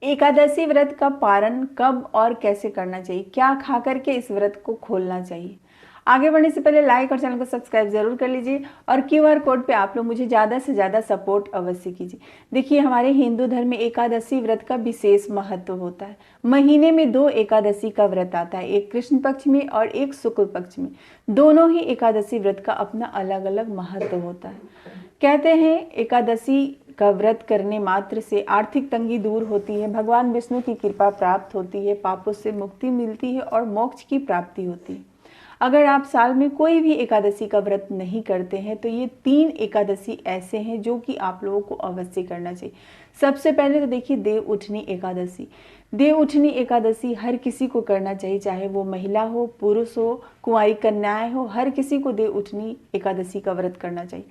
एकादशी व्रत का पारण कब और कैसे करना चाहिए, क्या खा करके इस व्रत को खोलना चाहिए। आगे बढ़ने से पहले लाइक और चैनल को सब्सक्राइब जरूर कर लीजिए और क्यूआर कोड पे आप लोग मुझे ज़्यादा से ज़्यादा सपोर्ट अवश्य कीजिए। देखिए, हमारे हिंदू धर्म में एकादशी व्रत का विशेष महत्व होता है। महीने में 2 एकादशी का व्रत आता है, एक कृष्ण पक्ष में और एक शुक्ल पक्ष में। दोनों ही एकादशी व्रत का अपना अलग अलग महत्व होता है। कहते हैं एकादशी का व्रत करने मात्र से आर्थिक तंगी दूर होती है, भगवान विष्णु की कृपा प्राप्त होती है, पापों से मुक्ति मिलती है और मोक्ष की प्राप्ति होती है। अगर आप साल में कोई भी एकादशी का व्रत नहीं करते हैं तो ये 3 एकादशी ऐसे हैं जो कि आप लोगों को अवश्य करना चाहिए। सबसे पहले तो देखिए, देव उठनी एकादशी। देव उठनी एकादशी हर किसी को करना चाहिए, चाहे वो महिला हो, पुरुष हो, कुंवारी कन्याएं हो, हर किसी को देव उठनी एकादशी का व्रत करना चाहिए।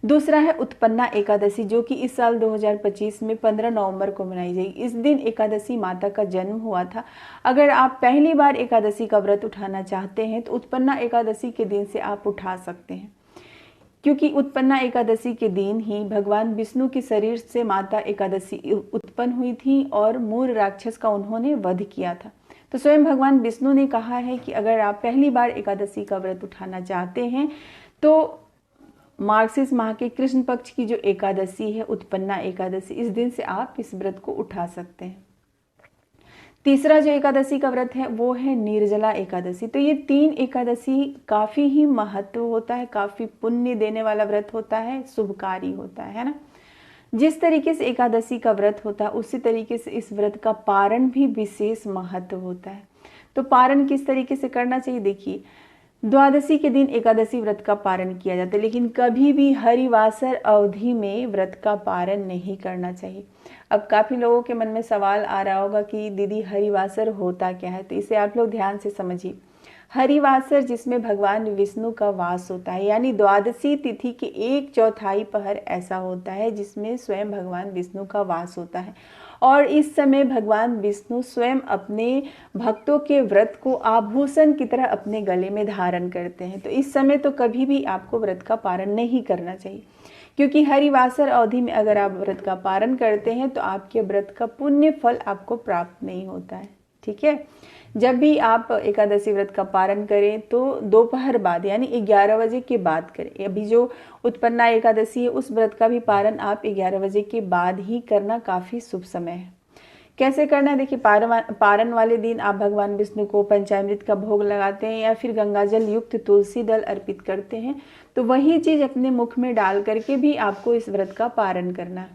दूसरा है उत्पन्ना एकादशी, जो कि इस साल 2025 में 15 नवंबर को मनाई जाएगी। इस दिन एकादशी माता का जन्म हुआ था। अगर आप पहली बार एकादशी का व्रत उठाना चाहते हैं तो उत्पन्ना एकादशी के दिन से आप उठा सकते हैं, क्योंकि उत्पन्ना एकादशी के दिन ही भगवान विष्णु के शरीर से माता एकादशी उत्पन्न हुई थी और मूर राक्षस का उन्होंने वध किया था। तो स्वयं भगवान विष्णु ने कहा है कि अगर आप पहली बार एकादशी का व्रत उठाना चाहते हैं तो मार्गशीर्ष माह के कृष्ण पक्ष की जो एकादशी है, उत्पन्ना एकादशी, इस दिन से आप इस व्रत को उठा सकते हैं। तीसरा जो एकादशी का व्रत है वो है निर्जला एकादशी। तो ये 3 एकादशी काफ़ी ही महत्व होता है, काफ़ी पुण्य देने वाला व्रत होता है, शुभकारी होता है ना। जिस तरीके से एकादशी का व्रत होता है उसी तरीके से इस व्रत का पारण भी विशेष महत्व होता है। तो पारण किस तरीके से करना चाहिए, देखिए, द्वादशी के दिन एकादशी व्रत का पारण किया जाता है, लेकिन कभी भी हरिवासर अवधि में व्रत का पारण नहीं करना चाहिए। अब काफ़ी लोगों के मन में सवाल आ रहा होगा कि दीदी हरिवासर होता क्या है, तो इसे आप लोग ध्यान से समझिए। हरिवासर जिसमें भगवान विष्णु का वास होता है, यानी द्वादशी तिथि के 1/4 पहर ऐसा होता है जिसमें स्वयं भगवान विष्णु का वास होता है और इस समय भगवान विष्णु स्वयं अपने भक्तों के व्रत को आभूषण की तरह अपने गले में धारण करते हैं। तो इस समय तो कभी भी आपको व्रत का पारण नहीं करना चाहिए, क्योंकि हरिवासर अवधि में अगर आप व्रत का पारण करते हैं तो आपके व्रत का पुण्य फल आपको प्राप्त नहीं होता है। ठीक है, जब भी आप एकादशी व्रत का पारण करें तो दोपहर बाद यानी 11 बजे के बाद करें। अभी जो उत्पन्ना एकादशी है उस व्रत का भी पारण आप 11 बजे के बाद ही करना काफ़ी शुभ समय है। कैसे करना है, देखिए, पारण वाले दिन आप भगवान विष्णु को पंचामृत का भोग लगाते हैं या फिर गंगाजल युक्त तुलसी दल अर्पित करते हैं। तो वही चीज़ अपने मुख में डाल करके भी आपको इस व्रत का पारण करना है।